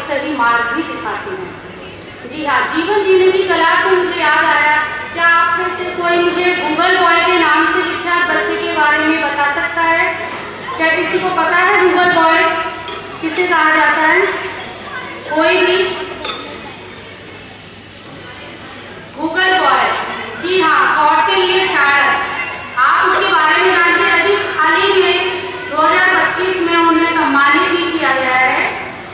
सही मार्ग भी दिखाते हैं। जी हाँ, जीवन जीने की कला से मुझे याद आया, क्या आप में से कोई मुझे गूगल बॉय के नाम से विख्यात बच्चे के बारे में बता सकता है? क्या किसी को पता है गूगल बॉय किसे कहा जाता है? कोई भी? गूगल बॉय, जी हाँ, कौटिल्य चाणक्य। आप उसके बारे में जानते हैं? अभी हाल ही में 2025 में उन्हें सम्मानित भी किया गया है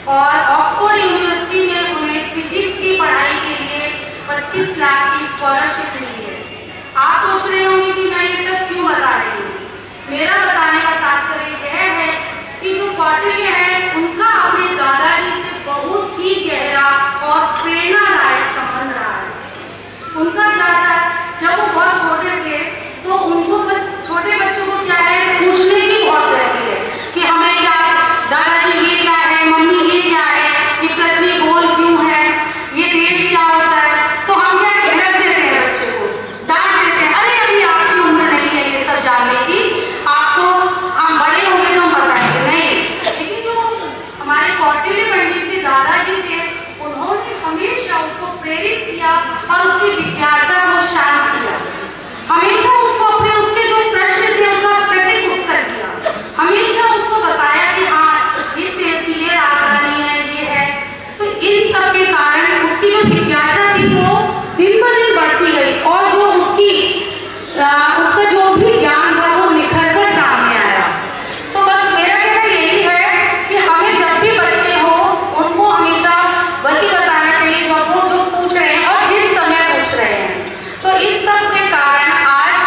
और ऑक्सफोर्ड यूनिवर्सिटी में उन्हें फिजिक्स की पढ़ाई के लिए 25 लाख की स्कॉलरशिप मिली है। आप सोच रहे होंगे कि मैं ये सब क्यों बता रही हूँ। मेरा बताने का तात्पर्य यह है कि जो कौटिल्य है उनका अपने दादाजी से बहुत ही गहरा और प्रेरणादायक संबंध रहा है। उनका दादा जब वो बहुत छोटे थे तो उनको बस छोटे बच्चों को क्या है पूछने की बहुत रहती है कि हमें क्या, दादाजी ये क्या है, मम्मी ये क्या है, ये पृथ्वी गोल क्यों है, ये देश क्या होता है। तो हम क्या झिड़क देते हैं बच्चे को, डांट देते हैं, अरे अभी आपकी उम्र नहीं है ये सब जानने की, आपको हम बड़े होंगे तो हम बताएंगे। नहीं, लेकिन जो हमारे कौटिल्य पंडित के दादाजी थे उन्होंने हमेशा उसको प्रेरित किया और उसकी जिज्ञासा को शांत किया। हमेशा उसको अपने उसके जो प्रश्न थे उसका सटीक उत्तर दिया। हमेशा उसको बताया कि हाँ इस देश की ये राजधानी है, ये है। तो इन सब के कारण उसकी जो जिज्ञासा थी वो दिन ब दिन बढ़ती गई और जो उसका जो भी ज्ञान था वो निखर कर सामने आया। तो बस मेरा कहना यही है कि हमें जब भी बच्चे हो उनको हमेशा वही बताना चाहिए जो पूछ रहे हैं और जिस समय पूछ रहे हैं। तो इस सब के कारण आज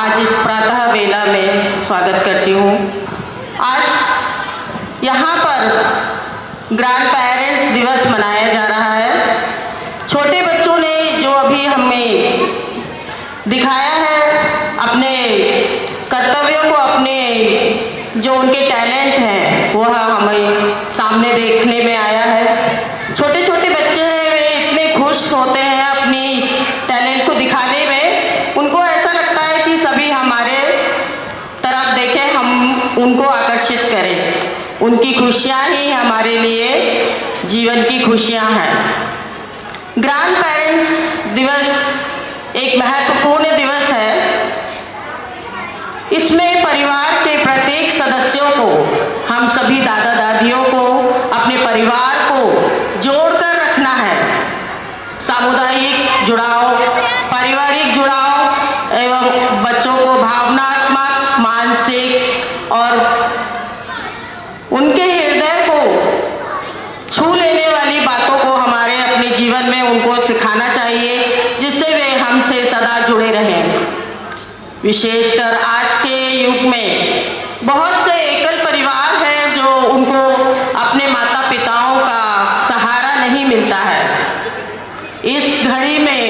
आज इस प्रातः वेला में स्वागत करती हूँ। आज यहाँ पर ग्रैंड पेरेंट्स दिवस मनाया जा रहा है। छोटे बच्चों ने जो अभी हमें दिखाया है अपने कर्तव्यों को, अपने जो उनके टैलेंट हैं वह हमें सामने देखने में आया है। छोटे छोटे बच्चे हैं, वे इतने खुश होते हैं अपनी टैलेंट को दिखाने में। उनको ऐसा लगता है कि सभी हमारे तरफ देखें, हम उनको आकर्षित करें। उनकी खुशियाँ ही हमारे लिए जीवन की खुशियाँ हैं। ग्रैंड पेरेंट्स दिवस एक महत्वपूर्ण दिवस है। इसमें परिवार के प्रत्येक सदस्यों को, हम सभी दादा दादियों को अपने परिवार को जोड़कर रखना है। सामुदायिक जुड़ाव, पारिवारिक जुड़ाव एवं बच्चों को भावनात्मक, मानसिक और उनके हृदय को छू लेने वाली बातों को हमारे अपने जीवन में उनको सिखाना चाहिए, जिससे वे हमसे सदा जुड़े रहें। विशेषकर आज के युग में बहुत से एकल परिवार हैं जो उनको अपने माता पिताओं का सहारा नहीं मिलता है। इस घड़ी में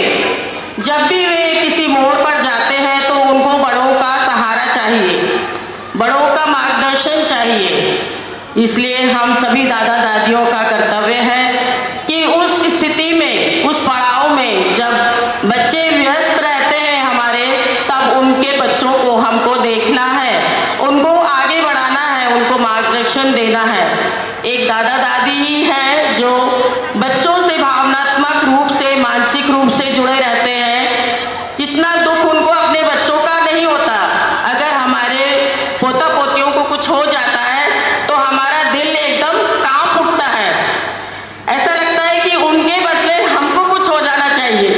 जब भी वे किसी मोड़ पर जाते हैं तो उनको बड़ों का सहारा चाहिए, बड़ों का मार्गदर्शन चाहिए। इसलिए हम सभी दादा दादियों का कर्तव्य है कि उस स्थिति में, उस पड़ाव में जब बच्चे व्यस्त रहते हैं हमारे, तब उनके बच्चों को हमको देखना है, उनको आगे बढ़ाना है, उनको मार्गदर्शन देना है। एक दादा दादी ही है जो बच्चों से भावनात्मक रूप से, मानसिक रूप से जुड़े रहते हैं। जितना दुख उनको अपने बच्चों का नहीं होता, अगर हमारे पोता पोतियों को कुछ हो जाता है तो हमारा दिल एकदम कांप उठता है। ऐसा लगता है कि उनके बदले हमको कुछ हो जाना चाहिए।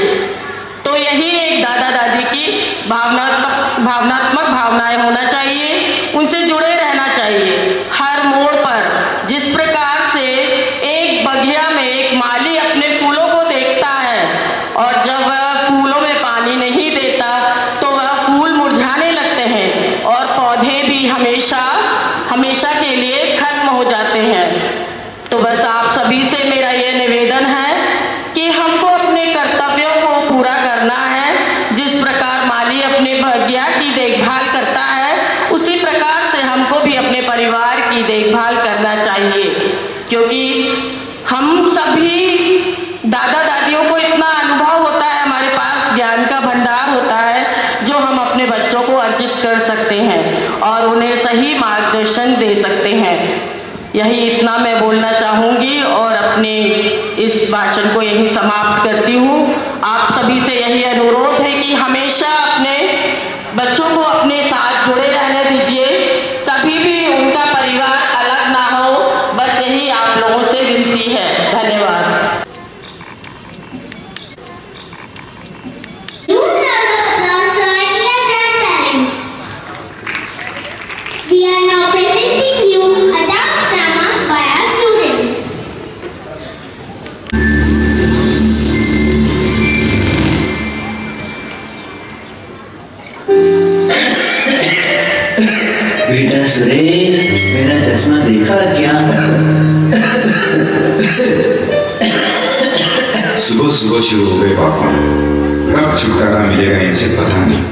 तो यही एक दादा दादी की भावनात्मक भावनाएं होना चाहिए, उनसे जुड़े रहना चाहिए। हर मोड़ पर जिस प्रकार से एक बगिया में एक माली अपने फूलों को देखता है और जब वह फूलों में पानी नहीं देता तो वह फूल मुरझाने लगते हैं और पौधे भी हमेशा के लिए खत्म हो जाते हैं। तो बस आप सभी से मेरा ये निवेदन है कि हमको अपने कर्तव्यों को पूरा करना है। जिस प्रकार माली अपने बगिया की देखभाल करता है, उसी प्रकार से हमको भी अपने परिवार की देखभाल करना चाहिए, क्योंकि हम सभी दादा दादियों को इतना अनुभव होता है, हमारे पास ज्ञान का भंडार होता है जो हम अपने बच्चों को अर्जित कर सकते हैं और उन्हें सही मार्गदर्शन दे सकते हैं। यही इतना मैं बोलना चाहूँगी और अपने इस भाषण को यहीं समाप्त करती हूँ। आप सभी से यही अनुरोध है कि हमेशा अपने बच्चों को अपने साथ जुड़े रहने दीजिए, कभी भी उनका परिवार अलग ना हो। बस यही आप लोगों से विनती है। धन्यवाद। We are now presenting you a dance drama by our students. बेटा सुरेश, मेरा चश्मा देखा क्या? सुबह सुबह शुरू हो गए पापा, कब छुटकारा मिलेगा इनसे पता नहीं।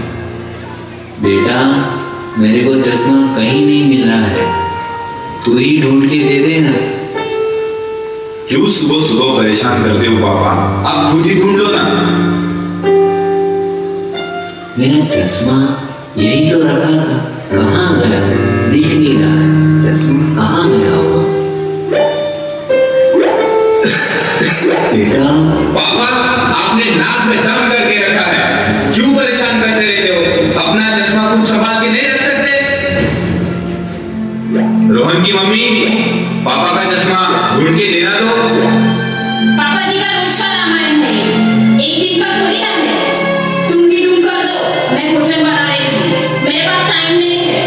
बेटा, मेरे को चश्मा कहीं नहीं मिल रहा है, तू ही ढूंढ के दे देना। क्यों सुबह सुबह परेशान करते हो पापा, आप खुद ही ढूंढ लो ना। मेरा चश्मा यही तो रखा था, कहाँ गया? दिख नहीं रहा है, चश्मा कहाँ गया होगा? बेटा, पापा, आपने नाक में दम करके रखा है, क्यों परेशान करते रहते हो? अपना चश्मा खुद संभाल के नहीं रख सकते? रोहन की मम्मी, पापा का चश्मा ढूंढ के देना दो। पापा जी का रोज का रामायण है, एक दिन का थोड़ी ना है। तुम भी ढूंढ कर दो, मैं भोजन बना रही हूँ, मेरे पास टाइम नहीं है।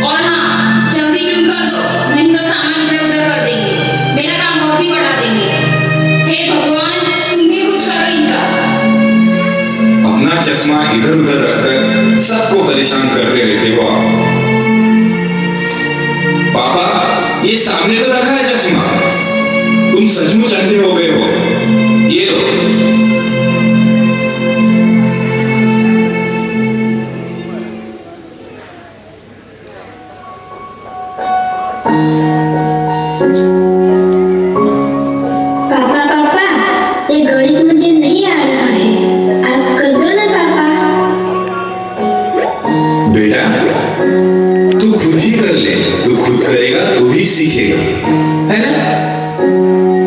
और हाँ, जल्दी ढूंढ कर दो, नहीं तो सामान इधर उधर कर देंगे, मेरा काम और भी बढ़ा देंगे। हे भगवान, तुम भी कुछ करो इनका। अपना चश्मा इधर उधर रख रहकर सबको परेशान करते रहते हो आप। पापा, ये सामने तो रखा है चश्मा, तुम सचमुच अंधे हो गए हो। ये लो। पापा पापा, ये गणित मुझे नहीं आ रहा है, आप कर दो ना पापा। बेटा, तू खुद ही कर ले, तू खुद करेगा तो ही सीखेगा, है ना?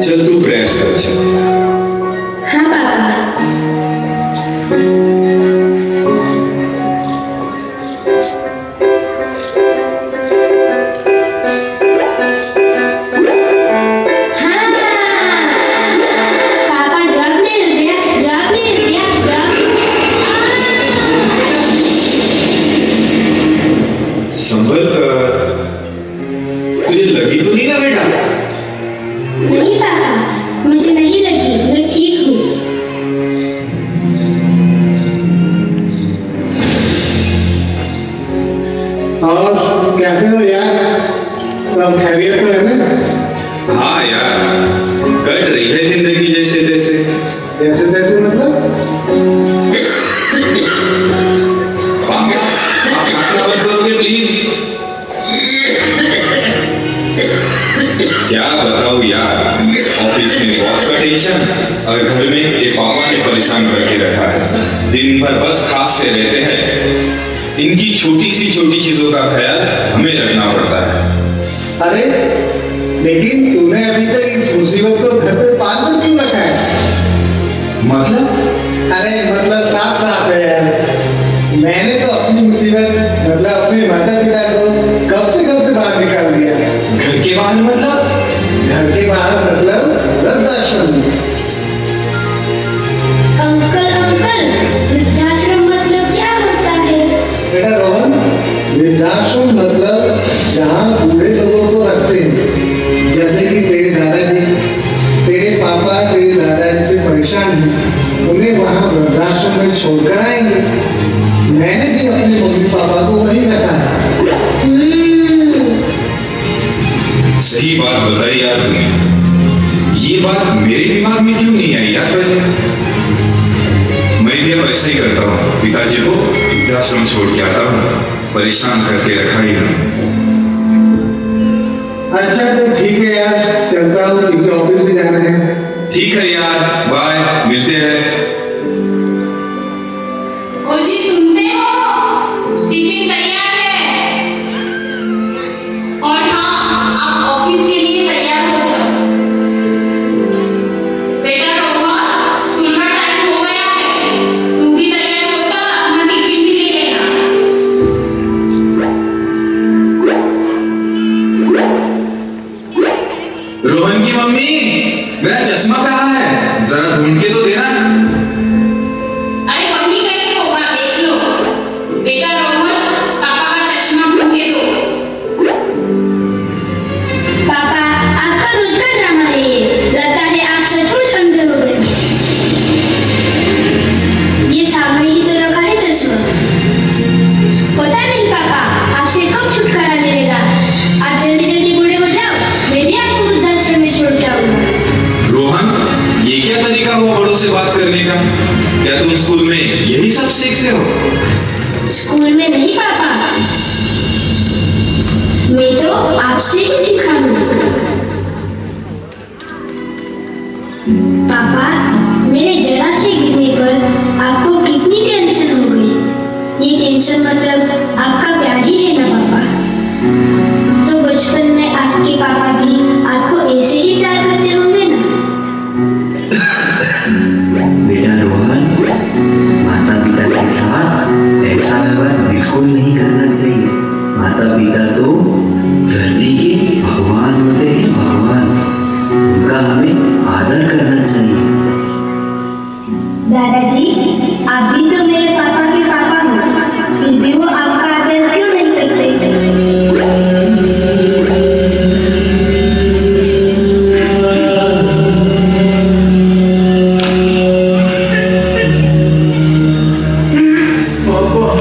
चल तू प्रयास कर, चल। हाँ पापा। हाँ, पापा जवाब नहीं दिया, जवाब नहीं दिया, जवाब। संभल कर, तुझे लगी तो नहीं ना बेटा? नहीं पापा, मुझे नहीं लगी, मैं ठीक हूँ। और कैसे हो यार, सब खैरियत तो है ना? हाँ यार, कट रही है जिंदगी जैसे तैसे। जैसे तैसे मतलब? पापा, आप खाना बंद करोगे प्लीज? क्या बताऊं यार, ऑफिस में बॉस का टेंशन और घर में ये पापा ने परेशान करके रखा है। दिन भर बस खास से रहते हैं, इनकी छोटी चीजों का ख्याल हमें रखना पड़ता है। अरे लेकिन तूने अभी तक इस मुसीबत को घर पे पाल कर क्यों रखा है? मतलब? अरे मतलब साफ साफ है यार, मैंने तो अपनी मुसीबत मतलब अपने माता पिता को कब से बाहर निकाल दिया। घर के बाहर मतलब? घर के बाहर मतलब वृद्धाश्रम में। अंकल अंकल, वृद्धाश्रम मतलब क्या होता है? बेटा रोहन, वृद्धाश्रम मतलब जहाँ बूढ़े लोगों को रखते हैं, जैसे कि तेरे दादाजी, तेरे पापा तेरे दादाजी से परेशान हैं, उन्हें वहाँ वृद्धाश्रम में छोड़कर आएंगे। मैंने भी अपने मम्मी पापा को वहीं रखा है। सही बात बताई यार तूने। ये बात मेरे दिमाग में क्यों नहीं आई यार पहले? मैं भी अब ऐसा ही करता हूँ, पिताजी को वृद्धाश्रम छोड़ के आता हूँ, परेशान करके रखा ही नहीं। अच्छा तो ठीक है यार, चलता हूँ क्योंकि ऑफिस भी जाना है। ठीक है यार, बाय, मिलते हैं। ओ जी सुनते हो, टिफिन तैयार है। और हाँ, आप ऑफिस के लिए तैयार हो जाओ। बेटा रोहन, स्कूल का टाइम हो गया है, तू भी तैयार हो जा, अपना टिफिन भी ले लेना। रोहन की मम्मी, मेरा चश्मा कहाँ है? जरा ढूंढ के तो देना। अरे वही कहीं होगा, देख लो। बेटा रोहन, पापा का चश्मा ढूंढ के दो। पापा, आपका रोज का ड्रामा है ये, लगता है आप सचमुच अंधे हो गए। ये सामने ही तो रखा है चश्मा। पता नहीं पापा, आपसे कब छुटकारा मिलेगा। आप जल्दी जल्दी बूढ़े हो जाओ, मैं भी आपको वृद्धाश्रम में छोड़ के आऊंगा। रोहन, ये क्या तरीका हुआ बड़ों से बात करने का? क्या तुम स्कूल में यही सब सीखते हो? स्कूल में नहीं पापा, मैं तो आपसे ही सीखा हूँ। पापा, मेरे जरा से गिरने पर आपको कितनी टेंशन हो गई। ये टेंशन मतलब आपका प्यार ही है ना पापा। तो बचपन में आपके पापा भी आपको ऐसे ही प्यार करते होंगे ना। बेटा रोहन, माता पिता के साथ ऐसा व्यवहार बिल्कुल नहीं करना चाहिए। माता पिता तो धरती के भगवान होते हैं, भगवान। उनका हमें आदर करना चाहिए। दादाजी, आप भी तो मेरे पापा के पापा हो, फिर भी वो आपका आदर क्यों नहीं करते? पापा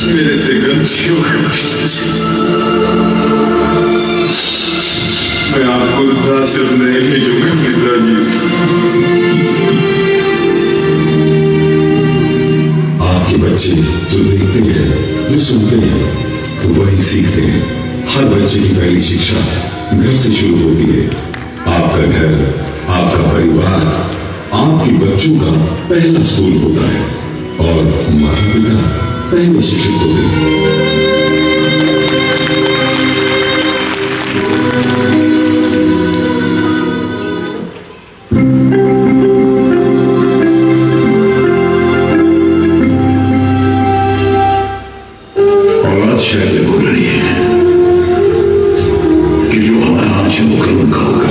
मेरे से गलती हो गई। मैं आपको वृद्धाश्रम नहीं भेजूंगा पिताजी। आपके बच्चे जो देखते हैं, जो सुनते हैं, वही सीखते हैं। हर बच्चे की पहली शिक्षा घर से शुरू होती है। आपका घर, आपका परिवार, आपके बच्चों का पहला स्कूल होता है और माता पिता पहले शिक्षक होते हैं। औलाद शायद ये बोल रही है कि जो हमारा आज है वो कल उनका होगा।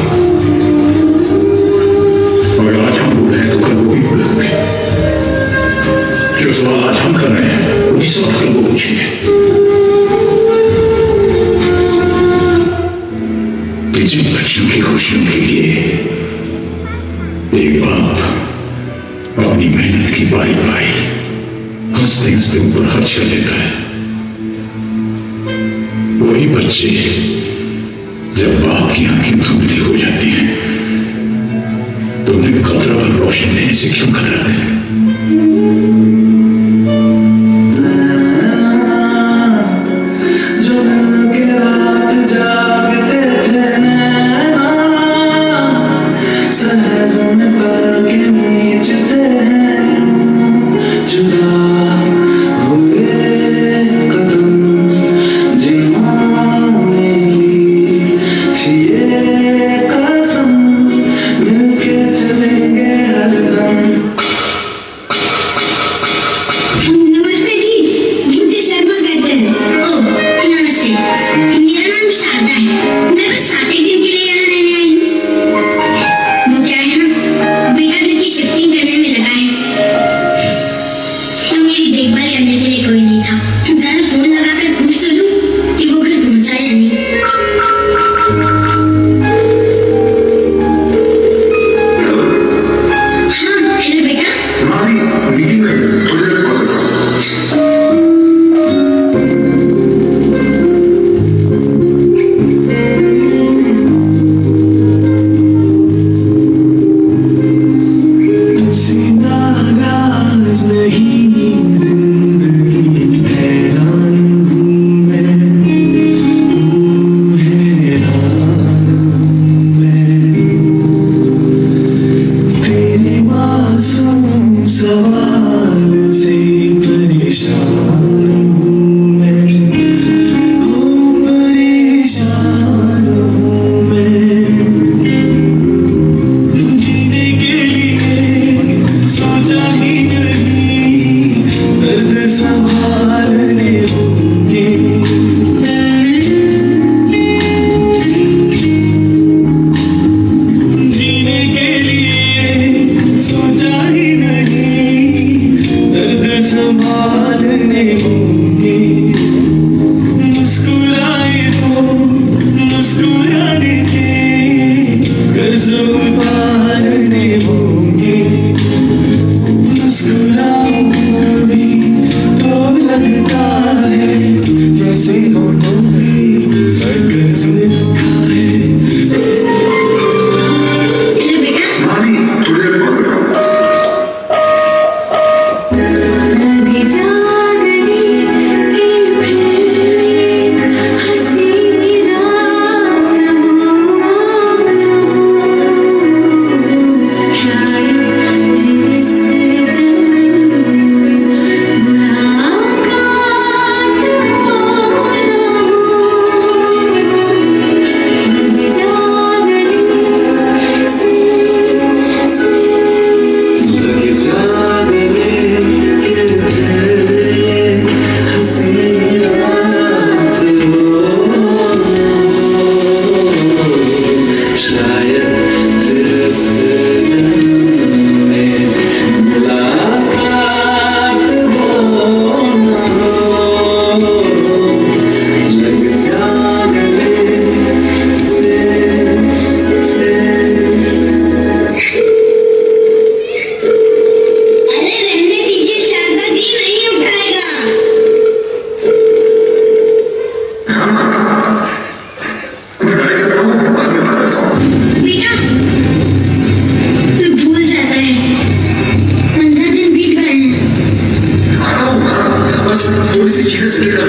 अगर आज हम बूढ़े हैं तो कल वो भी बूढ़े होंगे। जो सवाल आज हम कर रहे हैं वही सवाल कल वो पूछेंगे कि जिन बच्चों की खुशियों के लिए एक बाप अपनी मेहनत की बारी बारी हंसते हंसते ऊपर खर्च कर देता है, वही बच्चे जब बाप की आंखें धुंधली हो जाती हैं तो उन्हें खतरा पर रोशनी देने से क्यों खतराते हैं? नमस्ते जी, मुझे शर्मा कहते हैं। ओह नमस्ते, मेरा नाम शारदा है। मैं बस 7 दिन के लिए यहाँ रहने आई हूँ। वो क्या है ना, बेटा घर की शिफ्टिंग करने में लगा है तो मेरी देखभाल करने के लिए कोई नहीं था। जरा फोन लगाकर पूछ तो लूँ कि वो घर पहुँचा या नहीं। हाँ हेलो बेटा। मीटिंग में थोड़ी देर कॉल करता हूँ।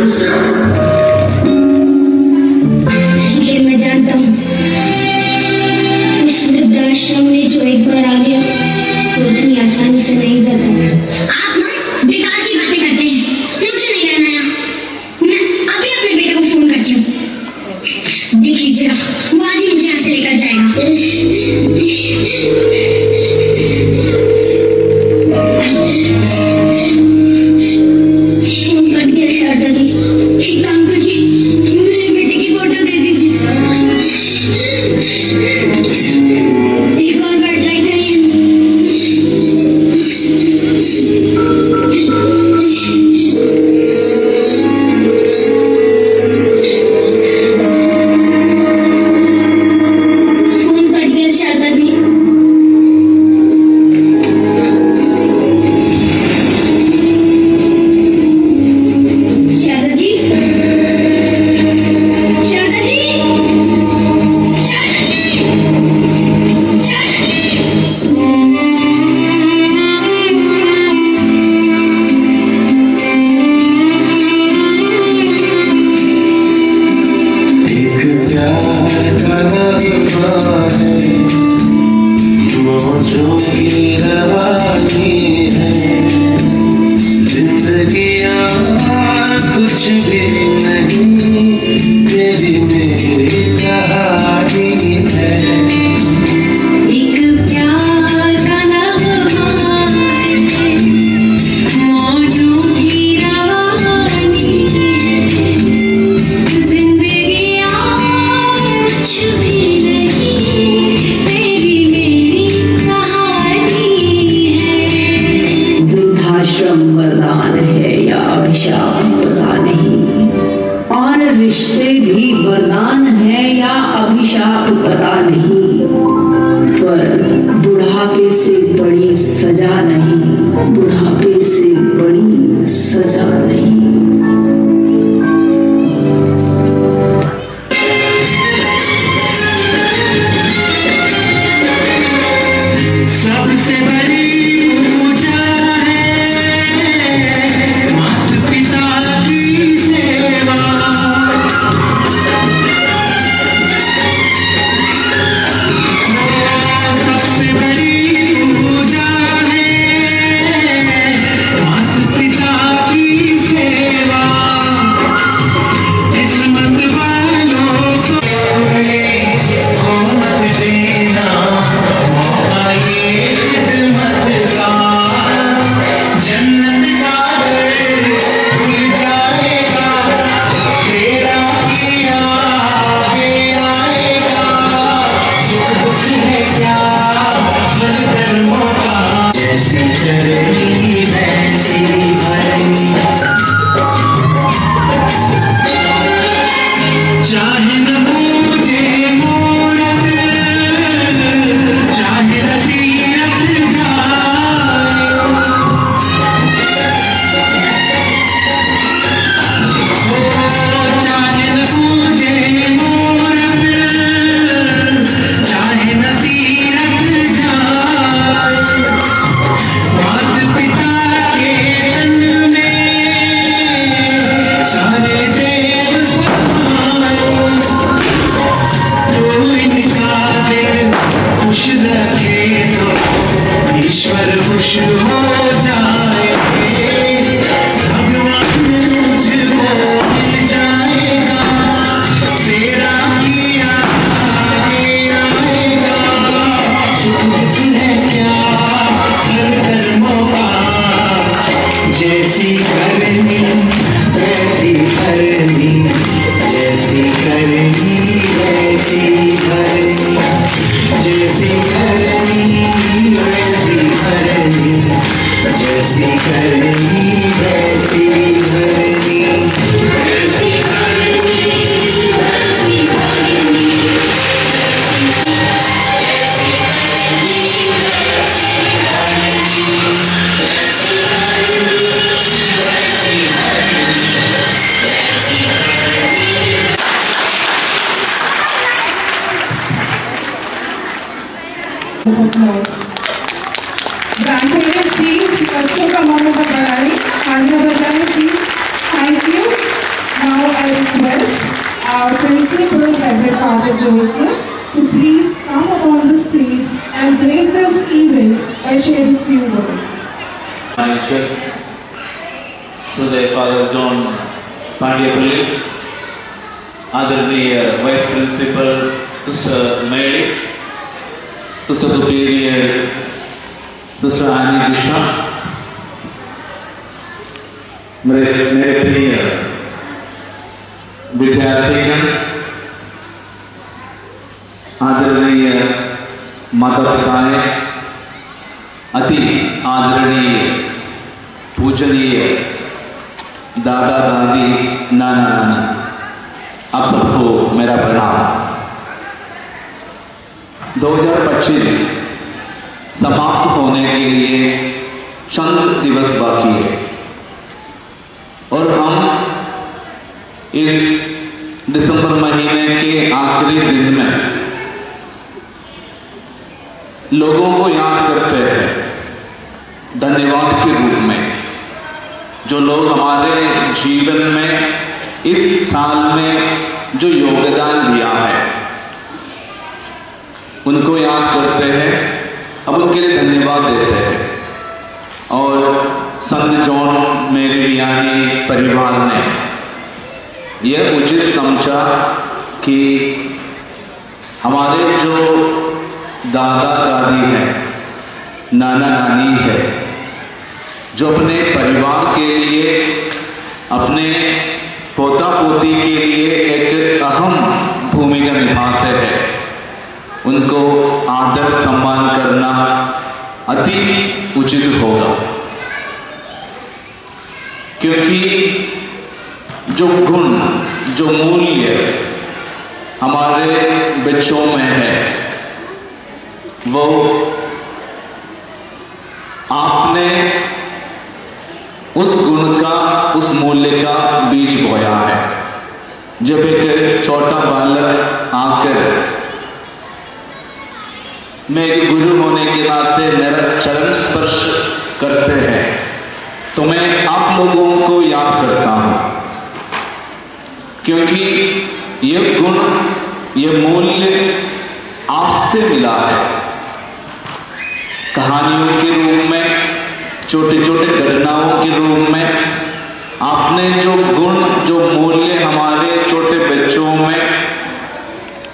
ये मैं जानता हूँ, इस वृद्धाश्रम में जो एक बार आ गया वो इतनी आसानी से नहीं जाता। आप ना बेकार की बातें करते हैं, मुझे नहीं रहना यहाँ। मैं अभी अपने बेटे को फोन करती हूँ, देख लीजिएगा वो आज ही मुझे यहाँ से लेकर जाएगा। फोन कट गया शारदा जी। एक काम करिए, मेरे बेटे की फोटो दे दीजिए। एक और बार ट्राई करिए। फोन कट गया शारदा जी। शारदा जी, शारदा जी, शारदा जी, शारदा जी। एक प्यार का नगमा है, मौजों की रवानी है, जिंदगियाँ कुछ भी नहीं, तेरी मेरी कहानी है। एक प्यार का नगमा है, मौजों की रवानी है, जिंदगियाँ कुछ भी नहीं, तेरी मेरी कहानी है। वृद्धाश्रम वरदान है या अभिशाप पता नहीं, और रिश्ते भी वरदान है या अभिशाप पता नहीं, पर बुढ़ापे से बड़ी सजा नहीं, बुढ़ापे से बड़ी सजा नहीं। सबसे बड़ी पूजा है माता पिता की सेवा। सबसे बड़ी पूजा है माता पिता की सेवा। इस मत वालों को मत देना मौका ये खिदमत का, जन्नत का दर खुल जाएगा, तेरा किया आगे आएगा, सुख दुख है क्या भर कर मौका, जैसी करनी वैसी भरनी, चाहे न मुझे मूरत, चाहे न तीरथ जाए, चाहे न मुझे मूरत, चाहे न तीरथ जाए, माता पिता के तन में सारे देव समाए, तो इनका दिल खुश रखे तो ईश्वर खुश हो जाए, भगवान मुझको मिल जाएगा, तेरा किया आगे आएगा, सुख दुख है क्या हर कर्मों का, जैसी करनी वैसी भरनी, जैसी करनी वैसी भरनी, जैसी करनी वैसी भरनी, जैसी करनी वैसी भरनी, जैसी करनी वैसी भरनी। Grandparents, please, बच्चों का मन बढ़ाएं, आगे बढ़ाएं, please. Thank you. Joseph to please come upon the stage and grace this event by sharing few words. Manager, Sudhir Father John Pandiyapalli, Adharaniya Vice Principal Sister Mary, Sister Superior Sister Annie Krishna, मेरे प्रिय विद्यार्थीगण, आदरणीय माता पिता ने, अति आदरणीय पूजनीय दादा दादी नाना नानी, आप सबको मेरा प्रणाम। 2025 समाप्त होने के लिए चंद दिवस बाकी है और हम इस दिसंबर महीने के आखिरी दिन में लोगों को याद करते हैं धन्यवाद के रूप में, जो लोग हमारे जीवन में इस साल में जो योगदान दिया है उनको याद करते हैं, अब उनके लिए धन्यवाद देते हैं। और संत जॉन मेरी वियानी परिवार ने यह उचित समझा कि हमारे जो दादा दादी हैं, नाना नानी है, जो अपने परिवार के लिए, अपने पोता पोती के लिए एक अहम भूमिका निभाते हैं, उनको आदर सम्मान करना अति उचित होगा। क्योंकि जो गुण, जो मूल्य हमारे बच्चों में है, वो आपने उस गुण का, उस मूल्य का बीज बोया है। जब एक छोटा बालक आकर मेरे गुरु होने के नाते मेरा चरण स्पर्श करते हैं तो मैं आप लोगों को याद करता हूं, क्योंकि ये गुण, ये मूल्य आपसे मिला है। कहानियों के रूप में, छोटे छोटे घटनाओं के रूप में आपने जो गुण, जो मूल्य हमारे छोटे बच्चों में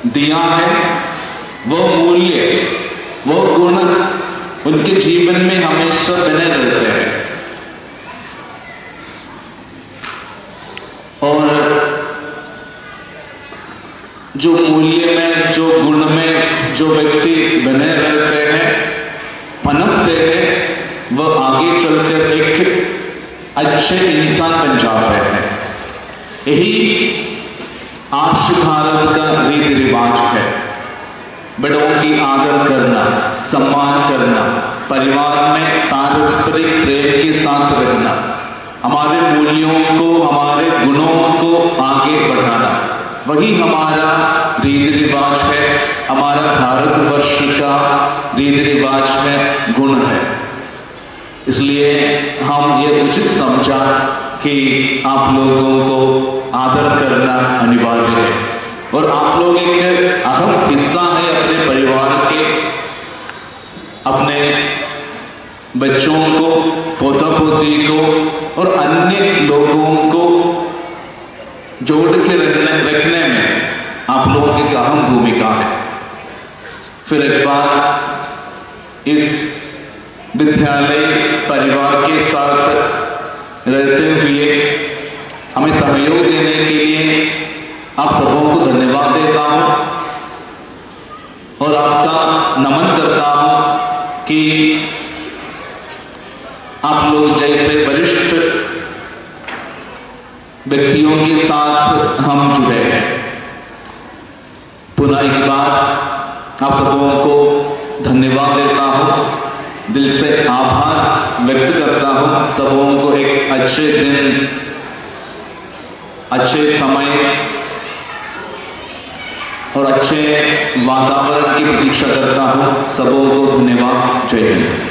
दिया है, वो मूल्य, वो गुण उनके जीवन में हमेशा बने रहते हैं। और जो मूल्य में, जो गुण में जो व्यक्ति बने रहते हैं, पनपते हैं, वह आगे चलकर एक अच्छे इंसान बन जाते हैं। यही आर्ष भारत का रीति रिवाज है। बड़ों की आदर करना, सम्मान करना, परिवार में पारस्परिक प्रेम के साथ रहना, हमारे मूल्यों को, हमारे गुणों को आगे बढ़ाना, वही हमारा रीति रिवाज है, हमारा भारतवर्ष का रीति रिवाज है, गुण है। इसलिए हम ये उचित समझा कि आप लोगों को आदर करना अनिवार्य है और आप लोग एक अहम हिस्सा है अपने परिवार के, अपने बच्चों को, पोता पोती को और अन्य लोगों को जोड़ के रखने में आप लोगों की अहम भूमिका है। फिर एक बार इस विद्यालय परिवार के साथ रहते हुए हमें सहयोग देने के लिए आप सबों को धन्यवाद देता हूं और आपका नमन करता हूं कि आप लोग जैसे वरिष्ठ व्यक्तियों के साथ हम जुड़े हैं। पुनः एक बार आप सबों को धन्यवाद देता हूं, दिल से आभार व्यक्त करता हूं। सबों को एक अच्छे दिन, अच्छे समय और अच्छे वातावरण की प्रतीक्षा करता हूं। सबों को धन्यवाद। जय हिंद।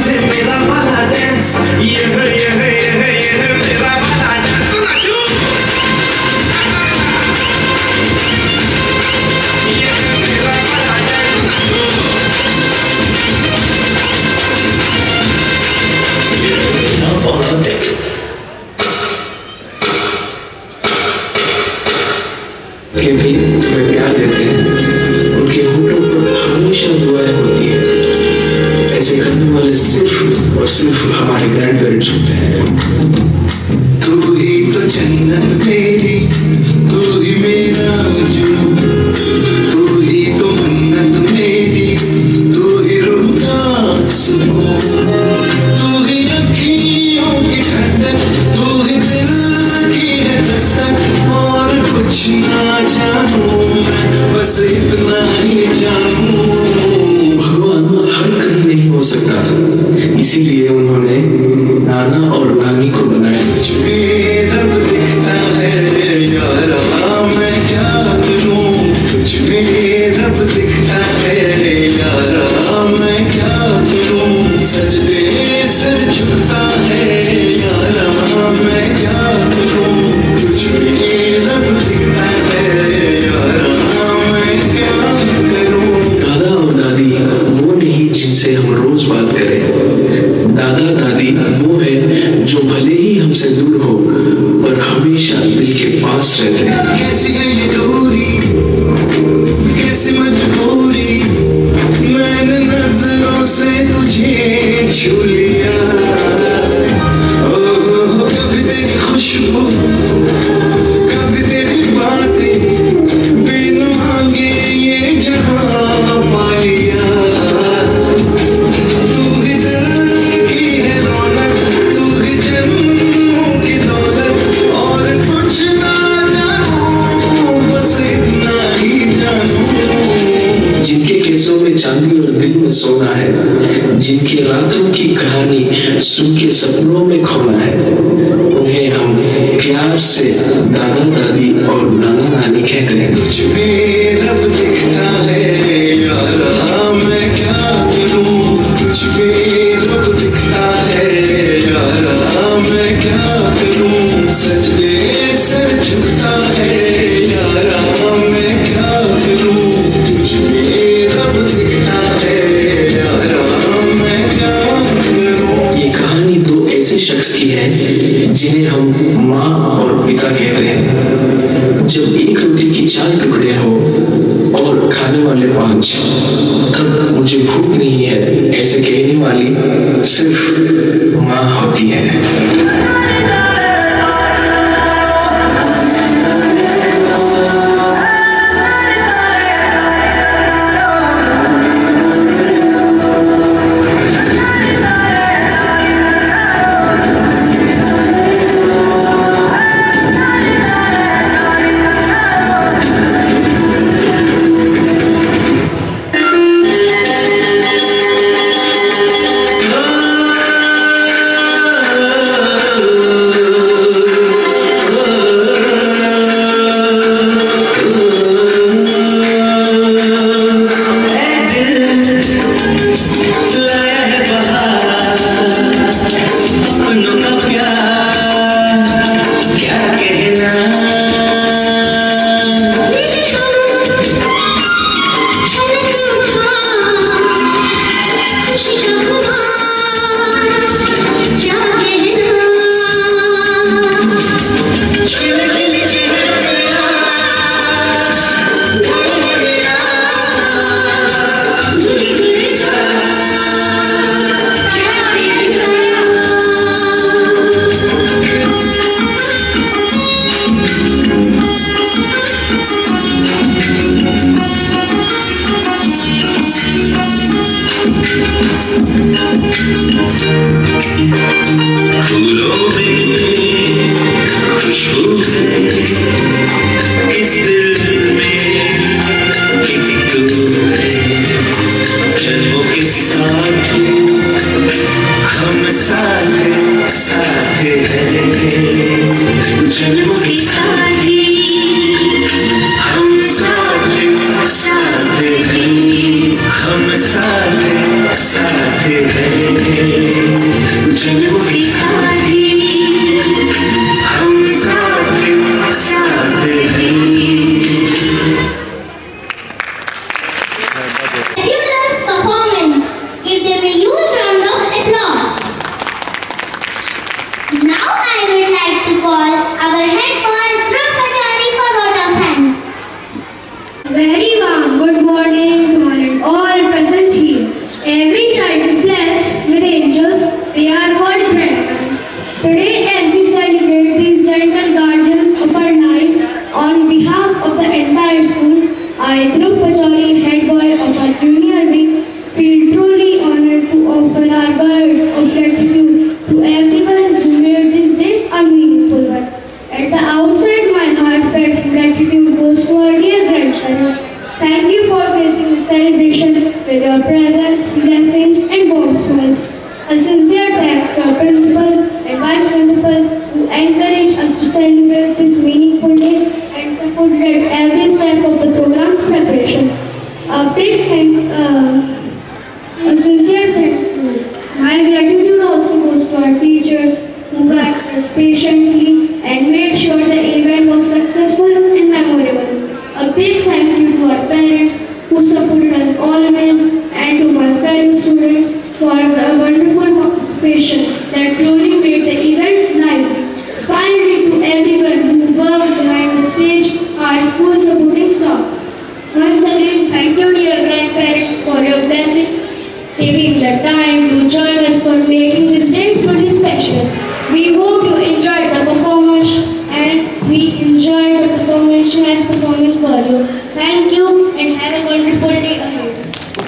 मुझे मेरा वाला डांस, ये है मेरा वाला डांस। तो नाचो, ये है मेरा वाला डांस, तो नाचो। ना बोलते के भी तुम्हें प्यार देते हैं, उनके होठों पर हमेशा दुआएं होती है। ऐसे करने वाले सिर्फ और सिर्फ हमारे ग्रैंड पेरेंट्स होते हैं। तू ही तो जन्नत मेरी, तू ही मेरा जुनून, तू ही तो मन्नत मेरी, तू ही रूह का सुकून, तू ही अखियों की ठंडक, तू ही दिल की है दस्तक। और कुछ ना जानूं मैं, बस इतना ही जानूं। भगवान हर कहीं नहीं हो सकता, इसीलिए उन्होंने नाना और नानी को बनाया। तुझमें रब दिखता है यारा, मैं क्या करूं? तुझमें रब दिखता है यारा, मैं क्या करूं? सजदे सर झुकता है यारा, मैं क्या करूं? तुझमें रब दिखता है यारा, मैं क्या करूं? दादा और दादी वो नहीं जिनसे हम रोज बात करें। दादा दादी वो है जो भले ही हमसे दूर हो पर हमेशा दिल के पास रहते हैं। कैसी है ये दूरी, कैसी मजबूरी, मैंने नजरों से तुझे छू लिया। ओ कभी तेरी खुशबू, कभी तेरी बातें, बिन मांगे ये जहां पा लिया। तू ही दिल की है रौनक, तू ही जन्मों की दौलत। और कुछ ना जानूं, बस इतना ही जानूं। जिनके केसों में चांदी और दिल में सोना है, जिनकी रातों की कहानी सुन के सपनों में खोना है, उन्हें हम प्यार से दादा दादी और नाना नानी कहते हैं। तुझमें रब दिखता है यारा, मैं क्या करूं? तुझमें रब दिखता है यारा, मैं क्या करूं? सजदे सर झुकता है यारा, मैं क्या करूं? तुझमें रब दिखता है यारा, मैं क्या करूं? ये कहानी दो ऐसे शख्स की है जिन्हें हम माँ और पिता कहते हैं। जब एक रोटी की 4 टुकड़े हो और खाने वाले 5, तब मुझे भूख नहीं है ऐसे कहने वाली सिर्फ माँ होती है। फूलों में खुशबू है, इस दिल में एक तू है। जन्मों के साथ हम साथ साथ हैं, जन्मों के साथ हम साथ साथ हैं, हम साथ साथ हैं। They are called grandparents. Today, as we celebrate these gentle guardians of our life, on behalf of the entire school, I, Dhruv Pachauri, head boy of our junior wing, feel truly honored to offer our words of gratitude to everyone who made this day a meaningful one. At the outset, my heartfelt gratitude goes to our dear grandparents. Thank you for gracing the celebration with your presence, blessings, and warm smiles. A sincere thanks to our principal and vice principal who encouraged us to celebrate this meaningful day and supported every step of the program's preparation. A sincere thank My gratitude also goes to our teachers who guided us patiently and made sure the event was successful and memorable. A big thank you to our parents who supported us always, and to my fellow students for the wonderful participation that